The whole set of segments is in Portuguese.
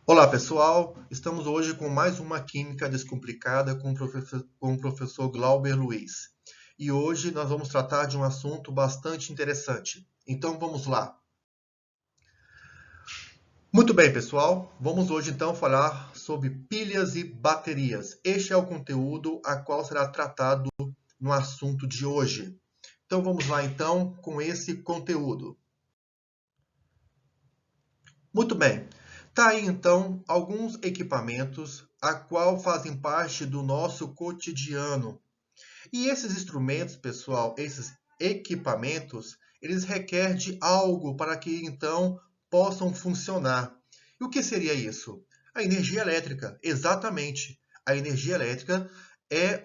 Olá, pessoal! Estamos hoje com mais uma Química Descomplicada com o professor Glauber Luiz. E hoje nós vamos tratar de um assunto bastante interessante. Então vamos lá. Muito bem, pessoal. Vamos hoje então falar sobre pilhas e baterias. Este é o conteúdo a qual será tratado no assunto de hoje. Então vamos lá então com esse conteúdo. Muito bem. Tá aí então alguns equipamentos a qual fazem parte do nosso cotidiano. E esses instrumentos, pessoal, esses equipamentos, eles requerem de algo para que então possam funcionar. E o que seria isso? A energia elétrica, exatamente. A energia elétrica é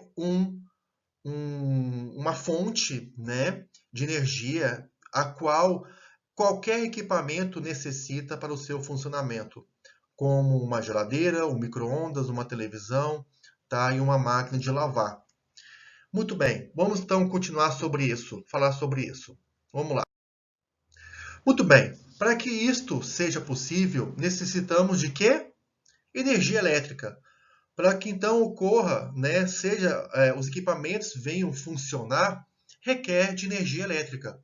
uma fonte, né, de energia a qual qualquer equipamento necessita para o seu funcionamento, como uma geladeira, um micro-ondas, uma televisão, tá? E uma máquina de lavar. Muito bem, vamos então continuar sobre isso, falar sobre isso. Vamos lá. Muito bem, para que isto seja possível, necessitamos de quê? Energia elétrica. Para que então ocorra, né, os equipamentos venham funcionar, requer de energia elétrica.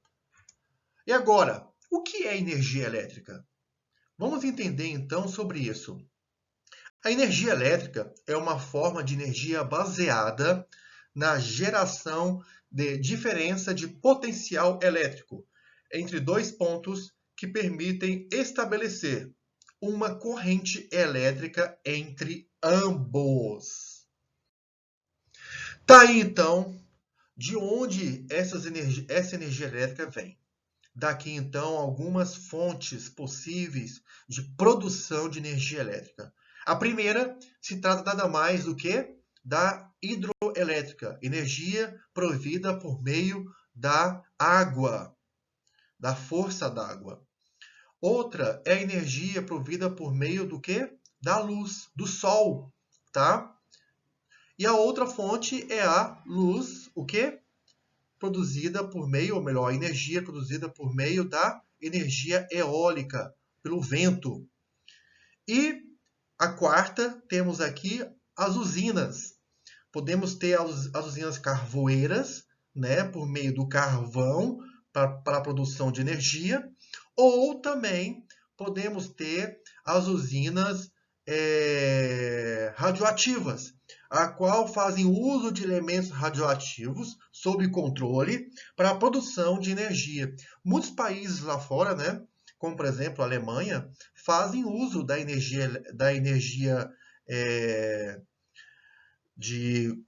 E agora, o que é energia elétrica? Vamos entender então sobre isso. A energia elétrica é uma forma de energia baseada na geração de diferença de potencial elétrico entre dois pontos que permitem estabelecer uma corrente elétrica entre ambos. Tá aí então de onde essa energia elétrica vem. Daqui então algumas fontes possíveis de produção de energia elétrica. A primeira se trata nada mais do que da hidroelétrica, energia provida por meio da água, da força d'água. Outra é a energia provida por meio do que? Da luz, do sol, tá? E a outra fonte é a luz, o quê? Produzida por meio, ou melhor, a energia produzida por meio da energia eólica, pelo vento. E a quarta, temos aqui as usinas. Podemos ter as usinas carvoeiras, né, por meio do carvão, para a produção de energia, ou também podemos ter as usinas radioativas, a qual fazem uso de elementos radioativos sob controle para a produção de energia. Muitos países lá fora, né, como por exemplo a Alemanha, fazem uso da energia de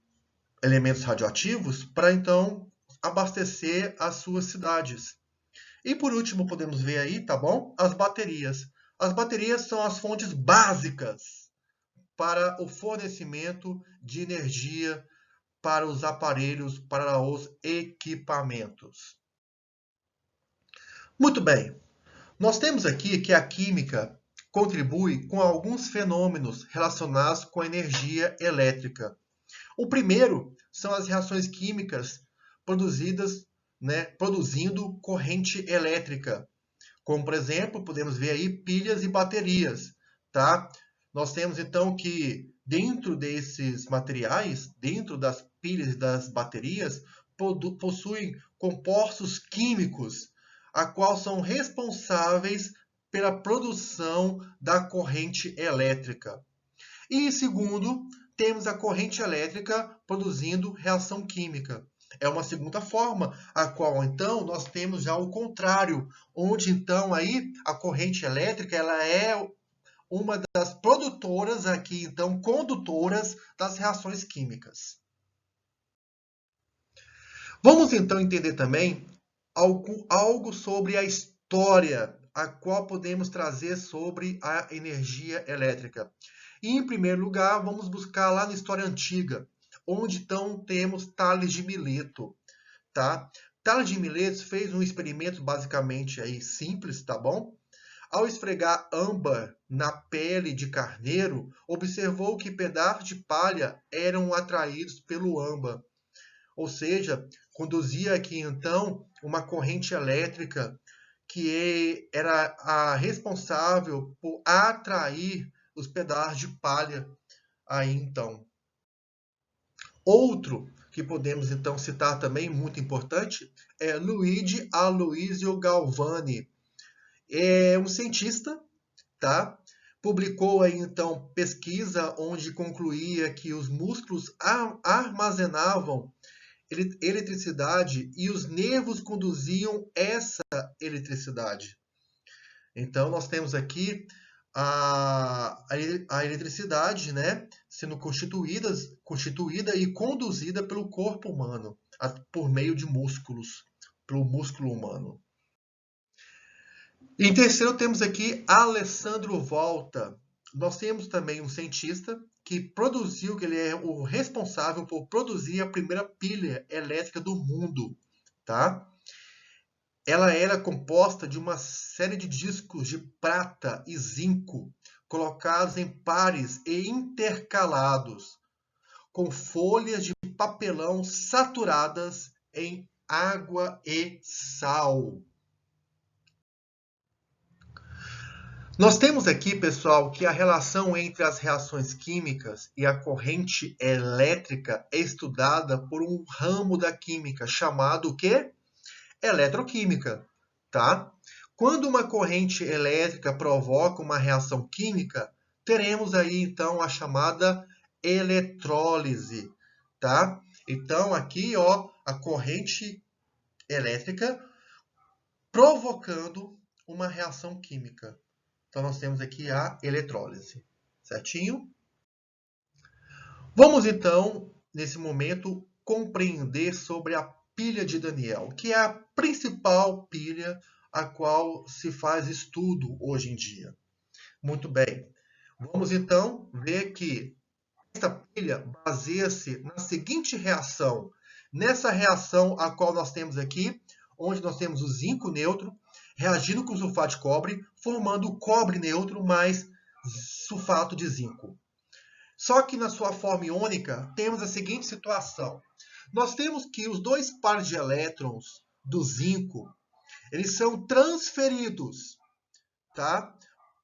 elementos radioativos para então abastecer as suas cidades. E por último, podemos ver aí, tá bom? As baterias. As baterias são as fontes básicas para o fornecimento de energia para os aparelhos, para os equipamentos. Muito bem. Nós temos aqui que a química contribui com alguns fenômenos relacionados com a energia elétrica. O primeiro são as reações químicas produzidas, né, produzindo corrente elétrica. Como, por exemplo, podemos ver aí pilhas e baterias, tá? Nós temos então que dentro desses materiais, dentro das pilhas e das baterias, possuem compostos químicos, a qual são responsáveis pela produção da corrente elétrica. E segundo, temos a corrente elétrica produzindo reação química. É uma segunda forma, a qual então nós temos já o contrário, onde então aí a corrente elétrica ela é uma das produtoras aqui, então condutoras das reações químicas. Vamos então entender também algo sobre a história, a qual podemos trazer sobre a energia elétrica. E, em primeiro lugar, vamos buscar lá na história antiga, onde então temos Tales de Mileto, tá? Tales de Mileto fez um experimento basicamente aí simples, tá bom? Ao esfregar âmbar na pele de carneiro, observou que pedaços de palha eram atraídos pelo âmbar. Ou seja, conduzia aqui então uma corrente elétrica que era a responsável por atrair os pedaços de palha aí então. Outro que podemos então citar também, muito importante, é Luigi Aloisio Galvani. É um cientista, tá? Publicou aí então pesquisa onde concluía que os músculos armazenavam eletricidade e os nervos conduziam essa eletricidade. Então nós temos aqui a eletricidade, né, sendo constituída e conduzida pelo corpo humano, por meio de músculos, pelo músculo humano. Em terceiro, temos aqui Alessandro Volta. Nós temos também um cientista que ele é o responsável por produzir a primeira pilha elétrica do mundo, tá? Ela era composta de uma série de discos de prata e zinco, colocados em pares e intercalados, com folhas de papelão saturadas em água e sal. Nós temos aqui, pessoal, que a relação entre as reações químicas e a corrente elétrica é estudada por um ramo da química chamado o quê? Eletroquímica, tá? Quando uma corrente elétrica provoca uma reação química, teremos aí então a chamada eletrólise, tá? Então aqui, ó, a corrente elétrica provocando uma reação química. Então nós temos aqui a eletrólise, certinho? Vamos então, nesse momento, compreender sobre a pilha de Daniel, que é a principal pilha a qual se faz estudo hoje em dia. Muito bem. Vamos então ver que esta pilha baseia-se na seguinte reação. Nessa reação a qual nós temos aqui, onde nós temos o zinco neutro reagindo com o sulfato de cobre, formando o cobre neutro mais sulfato de zinco. Só que na sua forma iônica, temos a seguinte situação. Nós temos que os dois pares de elétrons do zinco, eles são transferidos, tá?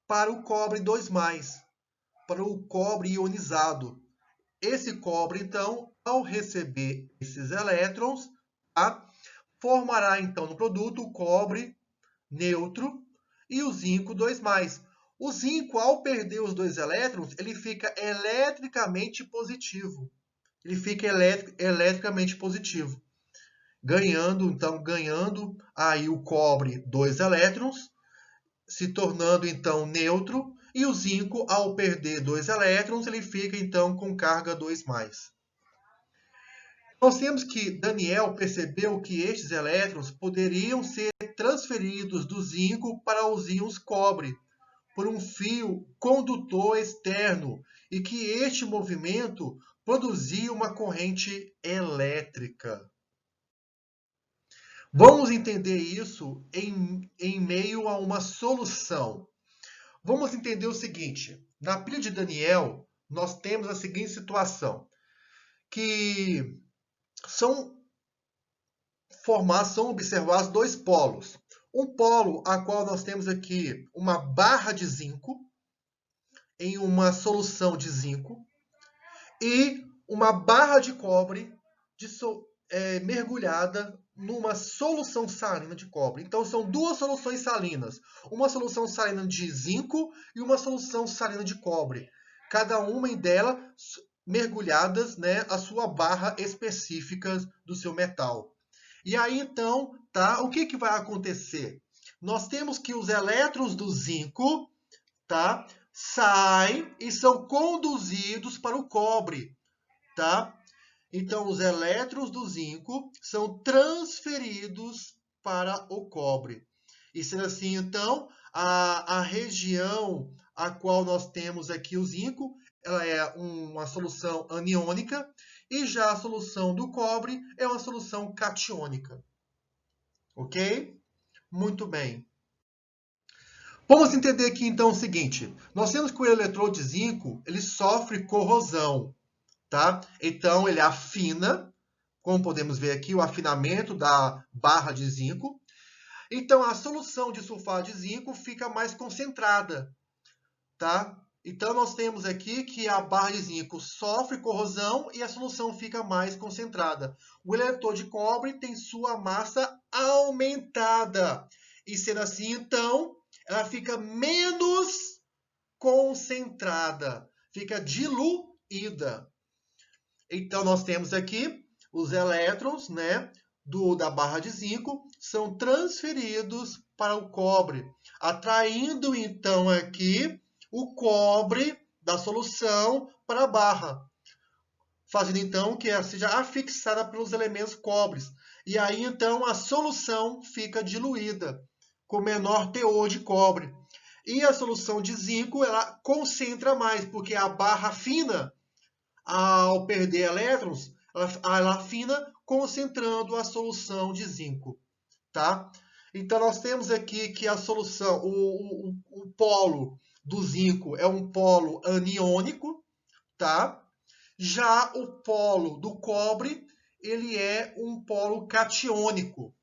Para o cobre 2+, para o cobre ionizado. Esse cobre, então, ao receber esses elétrons, tá? Formará, então, no produto o cobre neutro e o zinco 2+. O zinco, ao perder os dois elétrons, ele fica eletricamente positivo. Ele fica eletricamente positivo. Ganhando aí o cobre 2 elétrons, se tornando então neutro, e o zinco, ao perder 2 elétrons, ele fica então com carga 2+. Nós temos que Daniel percebeu que estes elétrons poderiam ser transferidos do zinco para os íons cobre por um fio condutor externo e que este movimento produzia uma corrente elétrica. Vamos entender isso em meio a uma solução. Vamos entender o seguinte. Na pilha de Daniel, nós temos a seguinte situação. Que são observados dois polos. Um polo, a qual nós temos aqui uma barra de zinco, em uma solução de zinco, e uma barra de cobre mergulhada numa solução salina de cobre. Então, são duas soluções salinas. Uma solução salina de zinco e uma solução salina de cobre. Cada uma delas mergulhadas, né, a sua barra específica do seu metal. E aí, então, tá, o que vai acontecer? Nós temos que os elétrons do zinco, tá, saem e são conduzidos para o cobre, tá? Então, os elétrons do zinco são transferidos para o cobre. E sendo assim, então, a região a qual nós temos aqui o zinco, ela é uma solução aniônica, e já a solução do cobre é uma solução catiônica. Ok? Muito bem. Vamos entender aqui, então, o seguinte. Nós temos que o eletrodo de zinco, ele sofre corrosão. Tá? Então, ele afina, como podemos ver aqui, o afinamento da barra de zinco. Então, a solução de sulfato de zinco fica mais concentrada. Tá? Então, nós temos aqui que a barra de zinco sofre corrosão e a solução fica mais concentrada. O eletrodo de cobre tem sua massa aumentada. E sendo assim, então, ela fica menos concentrada, fica diluída. Então, nós temos aqui os elétrons, né, da barra de zinco são transferidos para o cobre, atraindo, então, aqui o cobre da solução para a barra, fazendo, então, que ela seja afixada pelos elementos cobres. E aí, então, a solução fica diluída, com menor teor de cobre. E a solução de zinco, ela concentra mais, porque a barra fina, ao perder elétrons, ela afina, concentrando a solução de zinco, tá? Então, nós temos aqui que a solução, o polo do zinco é um polo aniônico, tá? Já o polo do cobre, ele é um polo catiônico.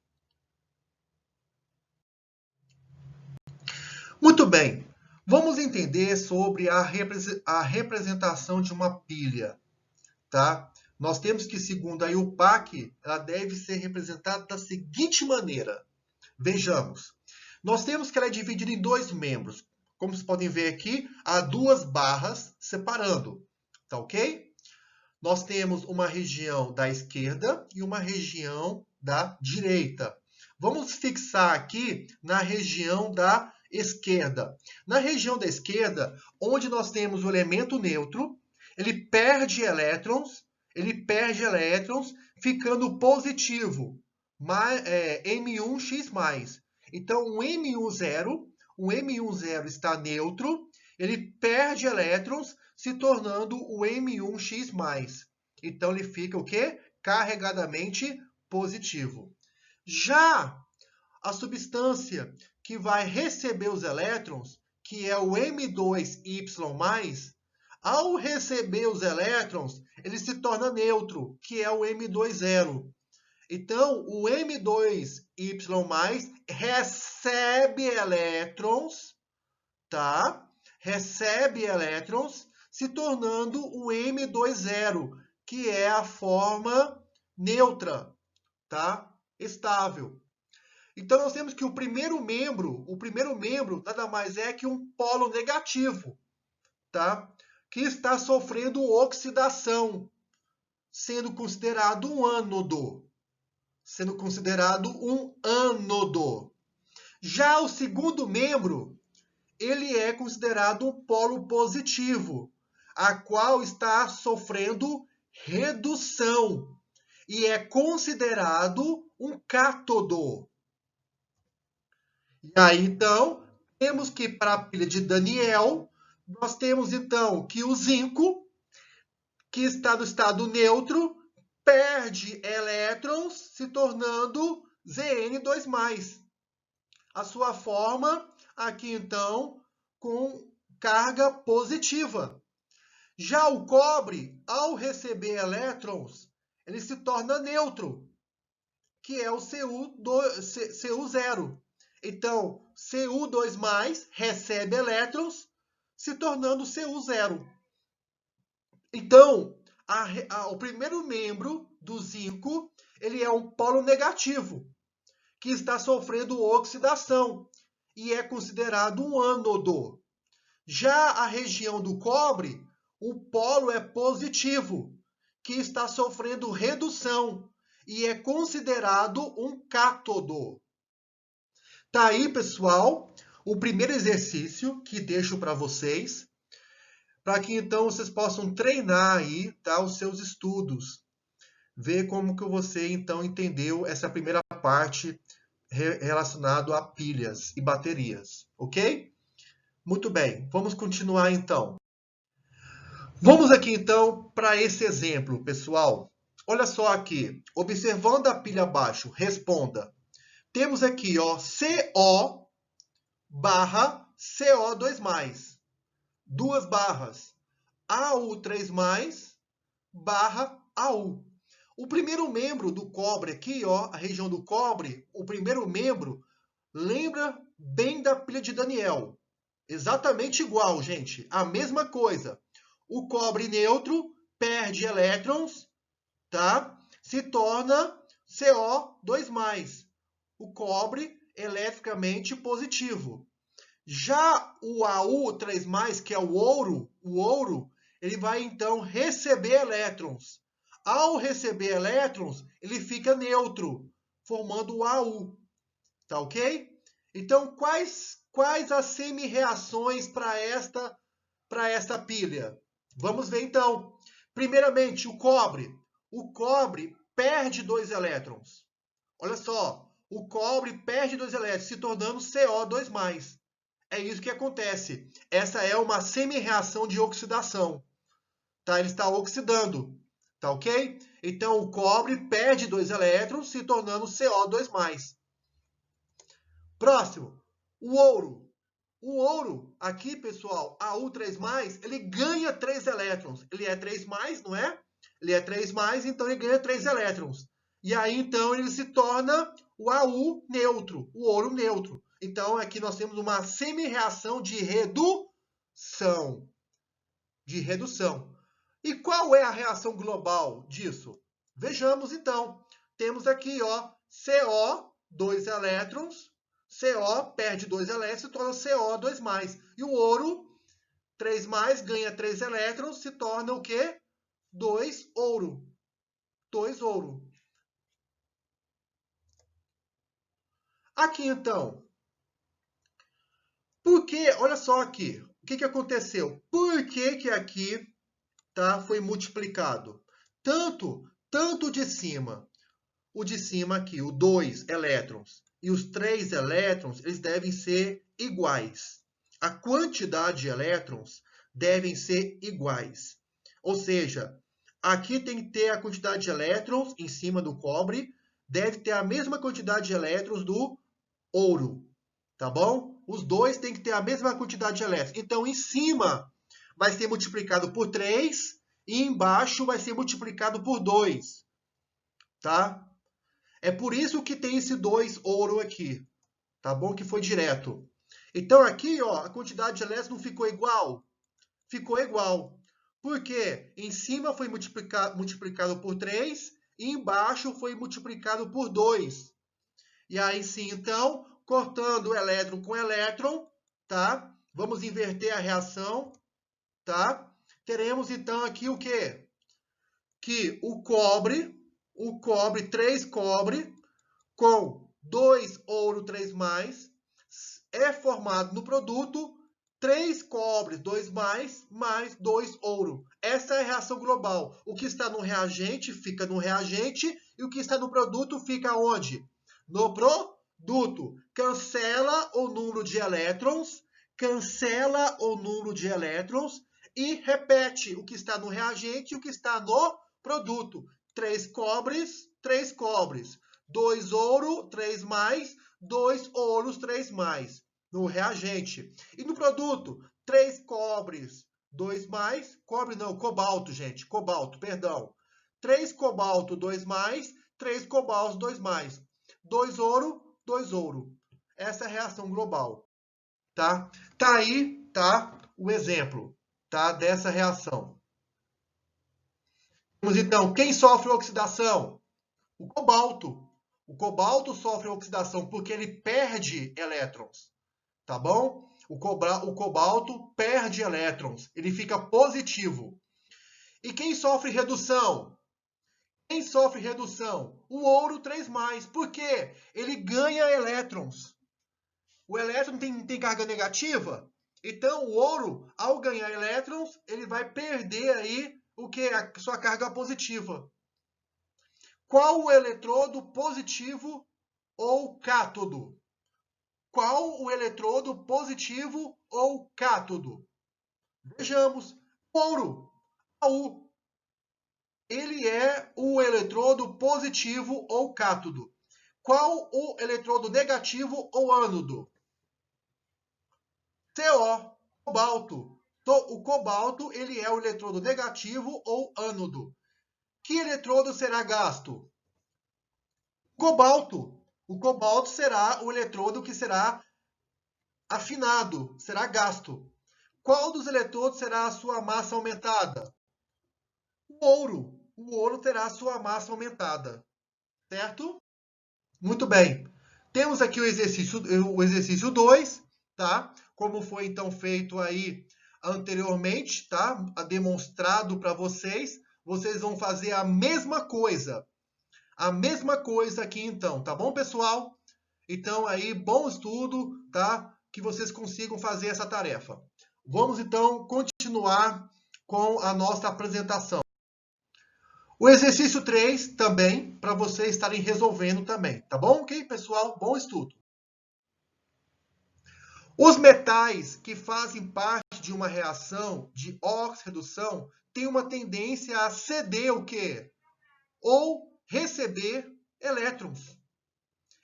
Muito bem, vamos entender sobre a representação de uma pilha, tá? Nós temos que, segundo a IUPAC, ela deve ser representada da seguinte maneira. Vejamos. Nós temos que ela é dividida em dois membros. Como vocês podem ver aqui, há duas barras separando. Tá ok? Nós temos uma região da esquerda e uma região da direita. Vamos fixar aqui na região da esquerda. Na região da esquerda, onde nós temos o elemento neutro, ele perde elétrons, ficando positivo, M1x+. Então, o M10 está neutro, ele perde elétrons, se tornando o M1x+. Então, ele fica o quê? Carregadamente positivo. Já a substância que vai receber os elétrons, que é o M2Y+, ao receber os elétrons, ele se torna neutro, que é o M20. Então, o M2Y+, recebe elétrons, tá? Recebe elétrons, se tornando o M20, que é a forma neutra, tá? Estável. Então, nós temos que o primeiro membro nada mais é que um polo negativo, tá? Que está sofrendo oxidação, sendo considerado um ânodo. Já o segundo membro, ele é considerado um polo positivo, a qual está sofrendo redução e é considerado um cátodo. E aí, então, temos que para a pilha de Daniel, nós temos então que o zinco, que está no estado neutro, perde elétrons, se tornando Zn2+. A sua forma aqui, então, com carga positiva. Já o cobre, ao receber elétrons, ele se torna neutro, que é o Cu0. Então, Cu2+, recebe elétrons, se tornando Cu0. Então, o primeiro membro do zinco, ele é um polo negativo, que está sofrendo oxidação e é considerado um ânodo. Já a região do cobre, o polo é positivo, que está sofrendo redução e é considerado um cátodo. Tá aí, pessoal, o primeiro exercício que deixo para vocês, para que então vocês possam treinar aí, tá, os seus estudos. Ver como que você então entendeu essa primeira parte relacionada a pilhas e baterias, ok? Muito bem, vamos continuar então. Vamos aqui então para esse exemplo, pessoal. Olha só aqui, observando a pilha abaixo, responda. Temos aqui, ó, CO barra CO2+, duas barras, AU3+, barra AU. O primeiro membro do cobre aqui, ó, a região do cobre, o primeiro membro, lembra bem da pilha de Daniel. Exatamente igual, gente. A mesma coisa. O cobre neutro perde elétrons, tá? Se torna CO2+. O cobre eletricamente positivo. Já o Au3+, que é o ouro, ele vai então receber elétrons. Ao receber elétrons, ele fica neutro, formando o Au. Tá ok? Então, quais as semi-reações para esta pilha? Vamos ver então. Primeiramente, o cobre. O cobre perde 2 elétrons. Olha só, o cobre perde 2 elétrons, se tornando CO2+. É isso que acontece. Essa é uma semi-reação de oxidação. Tá? Ele está oxidando. Tá ok? Então, o cobre perde 2 elétrons, se tornando CO2+. Próximo, o ouro. O ouro, aqui, pessoal, Au3+, ele ganha 3 elétrons. Ele é 3+, não é? Ele é 3+, então ele ganha 3 elétrons. E aí, então, ele se torna o Au neutro, o ouro neutro. Então, aqui nós temos uma semi-reação de redução. De redução. E qual é a reação global disso? Vejamos, então. Temos aqui, ó, CO, 2 elétrons, CO perde 2 elétrons, se torna CO2+. E o ouro, 3+, ganha 3 elétrons, se torna o quê? 2 ouro. 2 ouro. Aqui, então. Por que? Olha só aqui. O que aconteceu? Por que aqui, tá, foi multiplicado? Tanto de cima, o de cima aqui, o 2 elétrons, e os 3 elétrons, eles devem ser iguais. A quantidade de elétrons devem ser iguais. Ou seja, aqui tem que ter a quantidade de elétrons em cima do cobre, deve ter a mesma quantidade de elétrons do ouro. Tá bom? Os dois têm que ter a mesma quantidade de elétrons. Então, em cima vai ser multiplicado por 3 e embaixo vai ser multiplicado por 2. Tá? É por isso que tem esse 2 ouro aqui, tá bom? Que foi direto. Então aqui, ó, a quantidade de elétrons não ficou igual? Ficou igual. Porque em cima foi multiplicado por 3 e embaixo foi multiplicado por 2. E aí sim, então, cortando o elétron com elétron, tá? Vamos inverter a reação, tá? Teremos então aqui o quê? Que o cobre, 3 cobre, com 2 ouro 3+, é formado no produto 3 cobres 2+, mais 2 ouro. Essa é a reação global. O que está no reagente fica no reagente e o que está no produto fica onde? No produto. Cancela o número de elétrons, cancela o número de elétrons e repete o que está no reagente e o que está no produto. 3 cobres, 3 cobres. 2 ouro, 3+, 2 ouros, 3+, no reagente. E no produto, 3 cobres, 2+, cobre não, cobalto, gente, cobalto, perdão. 3 cobalto, 2+, 3 cobalto, 2+. 2 ouro, 2 ouro. Essa é a reação global, tá? Tá aí, tá, o exemplo, tá, dessa reação. Vamos então, quem sofre oxidação? O cobalto. O cobalto sofre oxidação porque ele perde elétrons, tá bom? O cobalto perde elétrons, ele fica positivo. E quem sofre redução? Quem sofre redução? O ouro 3+. Por quê? Ele ganha elétrons. O elétron tem carga negativa, então o ouro, ao ganhar elétrons, ele vai perder aí o que? A sua carga positiva. Qual o eletrodo positivo ou cátodo? Qual o eletrodo positivo ou cátodo? Vejamos. Ouro, Au. Ele é o eletrodo positivo ou cátodo. Qual o eletrodo negativo ou ânodo? CO, cobalto. O cobalto ele é o eletrodo negativo ou ânodo. Que eletrodo será gasto? Cobalto. O cobalto será o eletrodo que será afinado, será gasto. Qual dos eletrodos será a sua massa aumentada? O ouro. O ouro terá a sua massa aumentada, certo? Muito bem. Temos aqui o exercício 2, tá? Como foi então feito aí anteriormente, tá? Demonstrado para vocês. Vocês vão fazer a mesma coisa. A mesma coisa aqui então, tá bom, pessoal? Então aí, bom estudo, tá? Que vocês consigam fazer essa tarefa. Vamos então continuar com a nossa apresentação. O exercício 3 também, para vocês estarem resolvendo também, tá bom? Ok, pessoal? Bom estudo. Os metais que fazem parte de uma reação de oxirredução têm uma tendência a ceder o quê? Ou receber elétrons.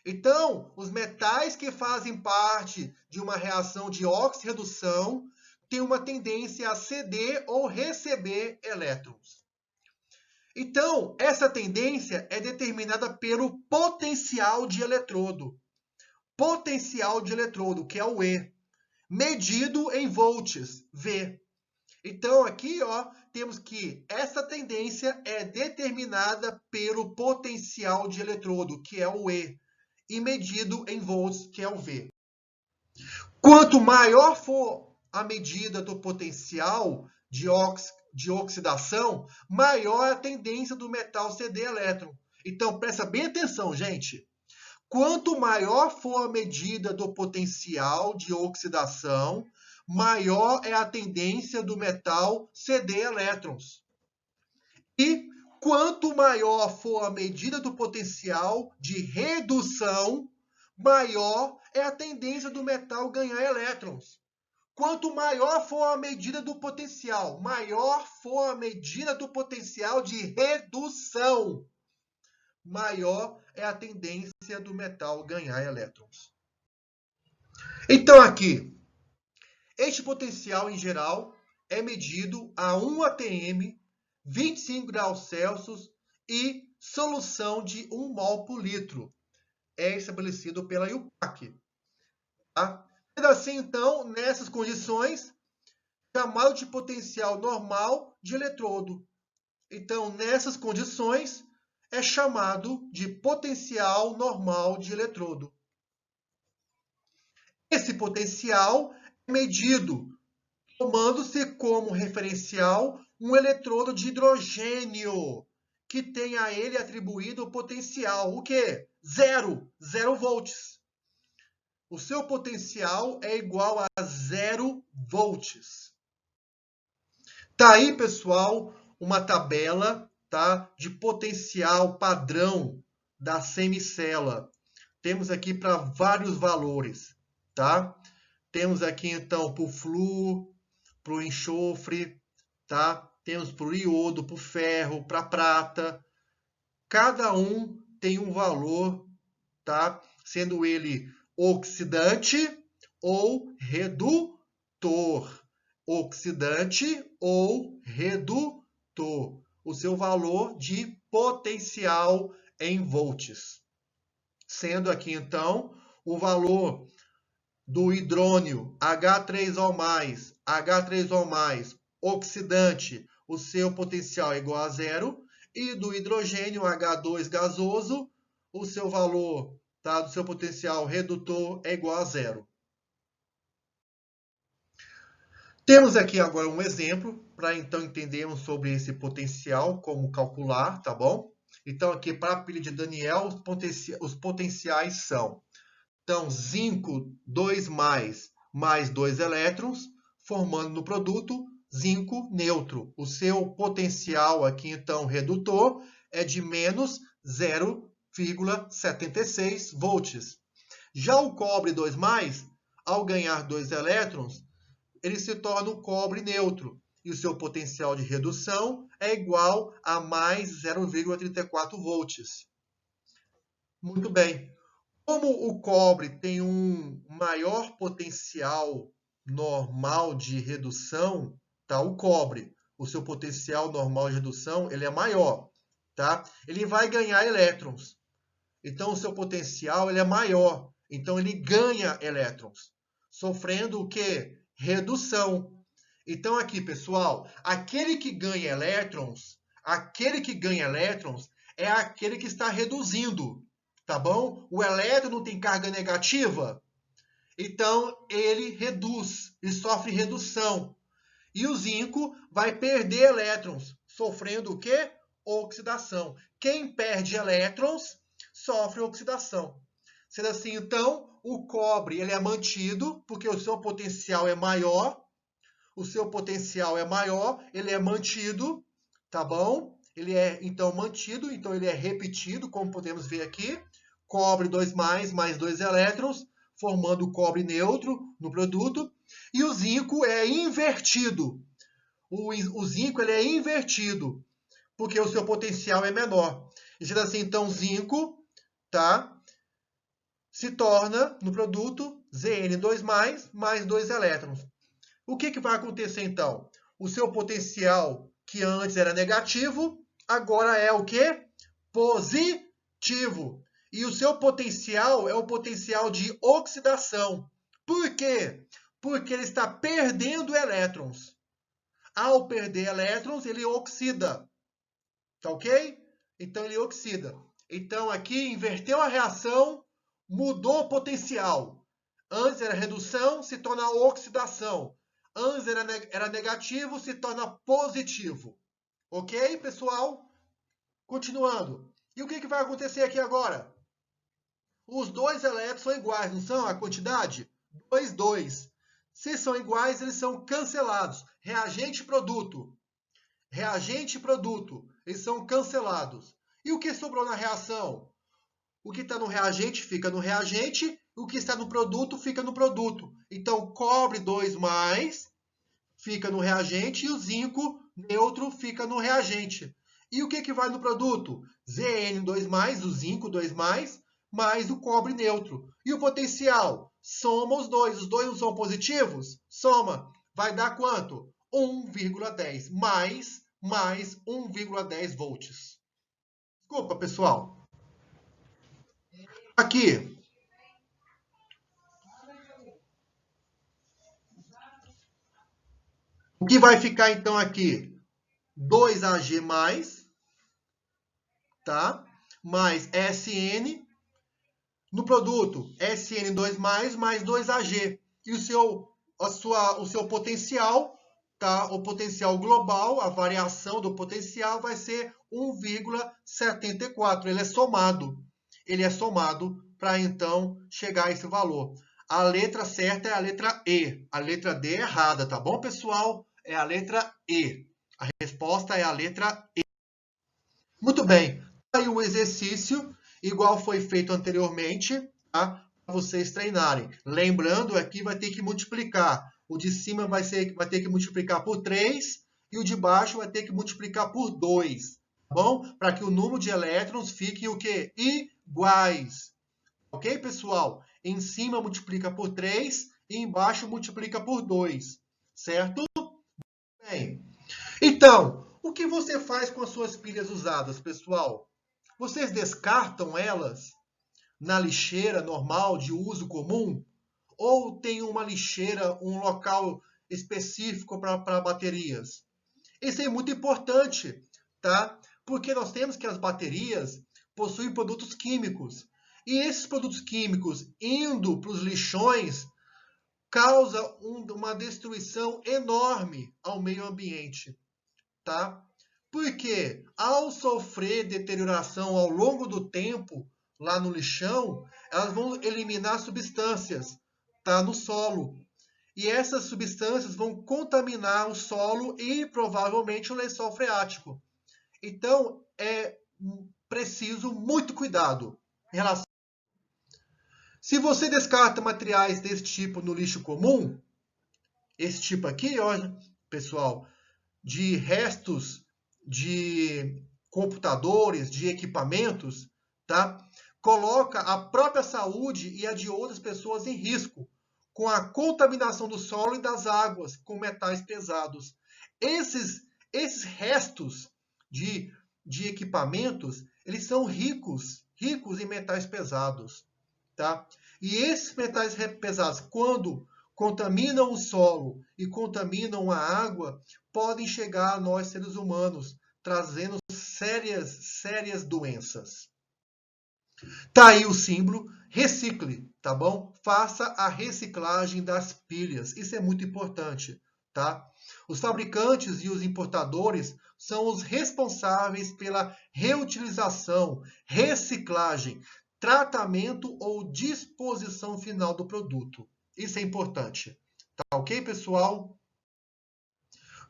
Então, os metais que fazem parte de uma reação de oxirredução têm uma tendência a ceder ou receber elétrons. Então, essa tendência é determinada pelo potencial de eletrodo. Potencial de eletrodo, que é o E, medido em volts, V. Então, aqui, ó, temos que essa tendência é determinada pelo potencial de eletrodo, que é o E, e medido em volts, que é o V. Quanto maior for a medida do potencial de oxidação, maior é a tendência do metal ceder elétron. Então, presta bem atenção, gente. Quanto maior for a medida do potencial de oxidação, maior é a tendência do metal ceder elétrons. E quanto maior for a medida do potencial de redução, maior é a tendência do metal ganhar elétrons. Quanto maior for a medida do potencial, maior for a medida do potencial de redução, maior é a tendência do metal ganhar elétrons. Então, aqui, este potencial em geral é medido a 1 atm, 25 graus Celsius e solução de 1 mol por litro. É estabelecido pela IUPAC. Tá? Sendo assim, então, nessas condições, chamado de potencial normal de eletrodo. Então, nessas condições, é chamado de potencial normal de eletrodo. Esse potencial é medido tomando-se como referencial um eletrodo de hidrogênio, que tem a ele atribuído o potencial, o quê? 0 volts. O seu potencial é igual a 0 volts. Tá aí, pessoal, uma tabela, tá, de potencial padrão da semicela. Temos aqui para vários valores, tá? Temos aqui, então, para o flúor, para o enxofre, tá? Temos para o iodo, para o ferro, para a prata. Cada um tem um valor, tá? Sendo ele oxidante ou redutor. Oxidante ou redutor. O seu valor de potencial em volts. Sendo aqui, então, o valor do hidrônio H3O+, H3O+, oxidante, o seu potencial é igual a 0, e do hidrogênio H2 gasoso, o seu valor, tá, do seu potencial redutor é igual a 0. Temos aqui agora um exemplo para então entendermos sobre esse potencial, como calcular, tá bom? Então aqui para a pilha de Daniel, os potenciais são, então, zinco 2+, mais 2 elétrons, formando no produto zinco neutro. O seu potencial aqui, então, redutor, é de menos 0,76 volts. Já o cobre 2+, ao ganhar 2 elétrons, ele se torna um cobre neutro. E o seu potencial de redução é igual a mais 0,34 volts. Muito bem. Como o cobre tem um maior potencial normal de redução, tá? O cobre, o seu potencial normal de redução, ele é maior, tá? Ele vai ganhar elétrons. Então, o seu potencial ele é maior. Então, ele ganha elétrons. sofrendo o quê? Redução. Então aqui, pessoal, aquele que ganha elétrons é aquele que está reduzindo, tá bom? O elétron não tem carga negativa, então ele reduz, ele sofre redução. E o zinco vai perder elétrons, sofrendo o quê? Oxidação. Quem perde elétrons sofre oxidação. Sendo assim, então, o cobre ele é mantido, porque o seu potencial é maior. O seu potencial é maior, ele é mantido, tá bom? Ele é, então, mantido, então ele é repetido, como podemos ver aqui. Cobre 2+, mais 2 elétrons, formando o cobre neutro no produto. E o zinco é invertido. O zinco ele é invertido, porque o seu potencial é menor. E sendo assim, então, zinco, tá? Se torna, no produto, Zn2+, mais 2 elétrons. O que vai acontecer, então? O seu potencial, que antes era negativo, agora é o quê? Positivo. E o seu potencial é o potencial de oxidação. Por quê? Porque ele está perdendo elétrons. Ao perder elétrons, ele oxida. Tá ok? Então, ele oxida. Então, aqui, inverteu a reação, mudou o potencial. Antes era redução, se torna oxidação. Antes era negativo, se torna positivo. Ok, pessoal? Continuando. E o que vai acontecer aqui agora? Os dois elétrons são iguais, não são? A quantidade? 2, 2. Se são iguais, eles são cancelados. Reagente e produto. Reagente e produto. Eles são cancelados. E o que sobrou na reação? O que está no reagente fica no reagente. O que está no produto fica no produto. Então, cobre 2+, fica no reagente. E o zinco neutro fica no reagente. E o que vai no produto? Zn2+, o zinco 2+, mais o cobre neutro. E o potencial? Soma os dois. Os dois não são positivos? Soma. Vai dar quanto? 1,10 mais 1,10 volts. Desculpa, pessoal. Aqui. O que vai ficar então aqui? 2Ag+, tá? Mais SN. No produto, SN2+, mais 2Ag. E o seu potencial, tá? O potencial global, a variação do potencial vai ser 1,74. Ele é somado. Ele é somado para, então, chegar a esse valor. A letra certa é a letra E. A letra D é errada, tá bom, pessoal? É a letra E. A resposta é a letra E. Muito bem. Aí o exercício, igual foi feito anteriormente, tá? Para vocês treinarem. Lembrando, aqui vai ter que multiplicar. O de cima vai ter que multiplicar por 3 e o de baixo vai ter que multiplicar por 2. Tá bom? Para que o número de elétrons fique o quê? Iguais. Ok, pessoal? Em cima multiplica por 3 e embaixo multiplica por 2. Certo? Bem. Então, o que você faz com as suas pilhas usadas, pessoal? Vocês descartam elas na lixeira normal de uso comum? Ou tem uma lixeira, um local específico para baterias? Isso é muito importante, tá? Porque nós temos que as baterias possuem produtos químicos. E esses produtos químicos indo para os lixões causa uma destruição enorme ao meio ambiente, tá? Porque ao sofrer deterioração ao longo do tempo lá no lixão, elas vão eliminar substâncias, tá, no solo. E essas substâncias vão contaminar o solo e provavelmente o lençol freático. Então, é preciso muito cuidado em relação. Se você descarta materiais desse tipo no lixo comum, esse tipo aqui, ó, pessoal, de restos de computadores, de equipamentos, tá? Coloca a própria saúde e a de outras pessoas em risco, com a contaminação do solo e das águas com metais pesados. Esses restos de equipamentos, eles são ricos em metais pesados, tá? E esses metais pesados, quando contaminam o solo e contaminam a água, podem chegar a nós seres humanos, trazendo sérias doenças. Tá aí o símbolo, recicle, tá bom? Faça a reciclagem das pilhas, isso é muito importante, tá? Os fabricantes e os importadores são os responsáveis pela reutilização, reciclagem, tratamento ou disposição final do produto. Isso é importante, tá ok, pessoal?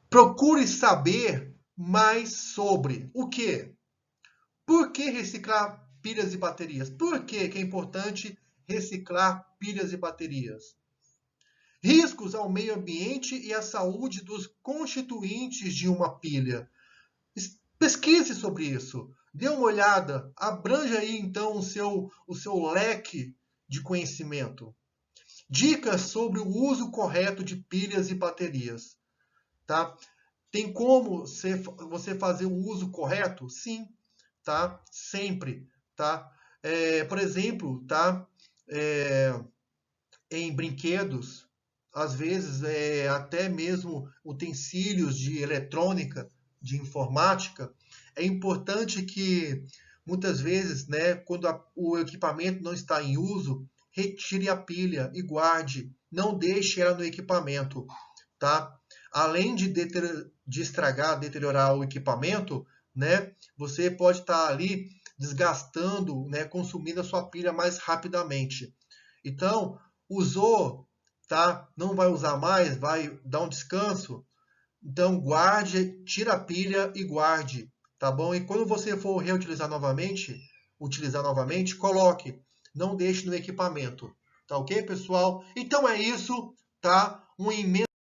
Procure saber mais sobre o quê? Por que reciclar pilhas e baterias? Por que é importante reciclar pilhas e baterias? Riscos ao meio ambiente e à saúde dos constituintes de uma pilha. Pesquise sobre isso. Dê uma olhada. Abranja aí, então, o seu leque de conhecimento. Dicas sobre o uso correto de pilhas e baterias. Tá? Tem como você fazer o uso correto? Sim. Tá? Sempre, tá? Por exemplo, tá? Em brinquedos, às vezes até mesmo utensílios de eletrônica, de informática, é importante que muitas vezes, né, quando o equipamento não está em uso, retire a pilha e guarde, não deixe ela no equipamento, tá? Além de estragar, deteriorar o equipamento, né, você pode estar ali desgastando, né, consumindo a sua pilha mais rapidamente. Então, usou, tá? Não vai usar mais, vai dar um descanso. Então, guarde, tira a pilha e guarde, tá bom? E quando você for reutilizar novamente, coloque. Não deixe no equipamento, tá ok, pessoal? Então é isso, tá? Um imenso